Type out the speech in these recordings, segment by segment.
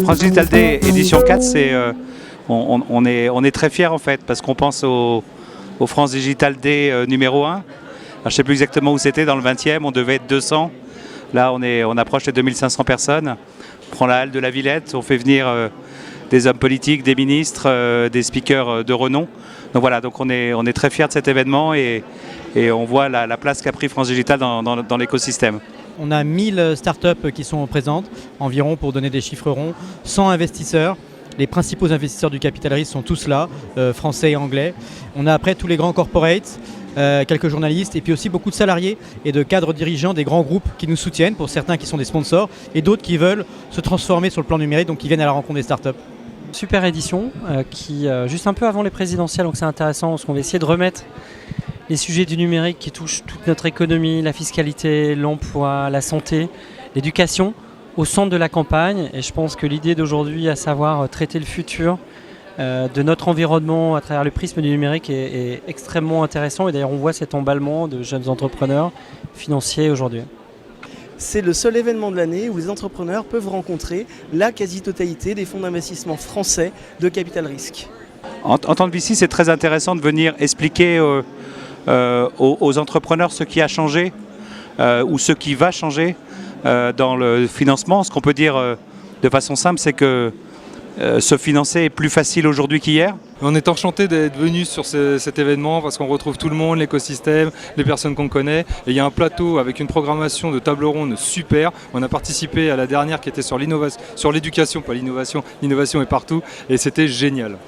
France Digital Day édition 4, on est très fiers en fait, parce qu'on pense au France Digital Day numéro 1. Alors, je ne sais plus exactement où c'était, dans le 20e, on devait être 200. Là, on approche les 2500 personnes. On prend la halle de la Villette, on fait venir des hommes politiques, des ministres, des speakers de renom. Donc voilà, donc on est très fiers de cet événement et on voit la place qu'a pris France Digital dans l'écosystème. On a 1000 startups qui sont présentes, environ, pour donner des chiffres ronds, 100 investisseurs. Les principaux investisseurs du capital risque sont tous là, français et anglais. On a après tous les grands corporates, quelques journalistes et puis aussi beaucoup de salariés et de cadres dirigeants des grands groupes qui nous soutiennent, pour certains qui sont des sponsors et d'autres qui veulent se transformer sur le plan numérique, donc qui viennent à la rencontre des startups. Super édition qui, juste un peu avant les présidentielles, donc c'est intéressant parce qu'on va essayer de remettre les sujets du numérique qui touchent toute notre économie, la fiscalité, l'emploi, la santé, l'éducation au centre de la campagne. Et je pense que l'idée d'aujourd'hui, à savoir traiter le futur de notre environnement à travers le prisme du numérique est extrêmement intéressant. Et d'ailleurs, on voit cet emballement de jeunes entrepreneurs financiers aujourd'hui. C'est le seul événement de l'année où les entrepreneurs peuvent rencontrer la quasi-totalité des fonds d'investissement français de capital risque. En tant que VC, c'est très intéressant de venir expliquer aux entrepreneurs ce qui a changé ou ce qui va changer dans le financement. Ce qu'on peut dire de façon simple, c'est que se financer est plus facile aujourd'hui qu'hier. On est enchanté d'être venu sur cet événement parce qu'on retrouve tout le monde, l'écosystème, les personnes qu'on connaît. Et il y a un plateau avec une programmation de table ronde super. On a participé à la dernière qui était sur l'innovation, sur l'éducation, pas l'innovation. L'innovation est partout et c'était génial.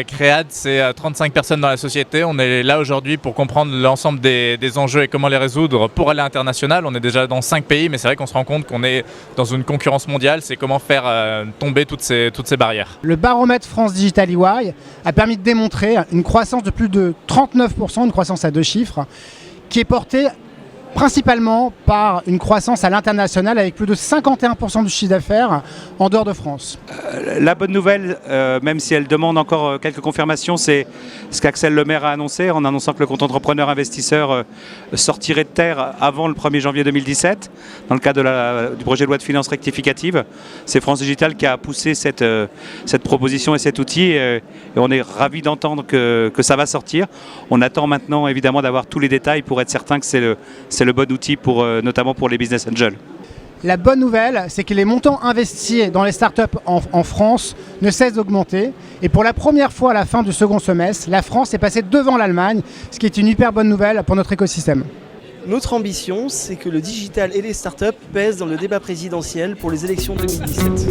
Créade, c'est 35 personnes dans la société. On est là aujourd'hui pour comprendre l'ensemble des enjeux et comment les résoudre pour aller à l'international. On est déjà dans 5 pays, mais c'est vrai qu'on se rend compte qu'on est dans une concurrence mondiale. C'est comment faire tomber toutes ces barrières. Le baromètre France Digital EY a permis de démontrer une croissance de plus de 39%, une croissance à 2 chiffres, qui est portée principalement par une croissance à l'international avec plus de 51% du chiffre d'affaires en dehors de France. La bonne nouvelle, même si elle demande encore quelques confirmations, c'est ce qu'Axel Lemaire a annoncé, en annonçant que le compte entrepreneur investisseur sortirait de terre avant le 1er janvier 2017, dans le cadre du projet de loi de finances rectificative. C'est France Digital qui a poussé cette proposition et cet outil, et on est ravis d'entendre que ça va sortir. On attend maintenant évidemment d'avoir tous les détails pour être certain que c'est le bon outil, notamment pour les business angels. La bonne nouvelle, c'est que les montants investis dans les startups en France ne cessent d'augmenter. Et pour la première fois à la fin du second semestre, la France est passée devant l'Allemagne, ce qui est une hyper bonne nouvelle pour notre écosystème. Notre ambition, c'est que le digital et les startups pèsent dans le débat présidentiel pour les élections 2017.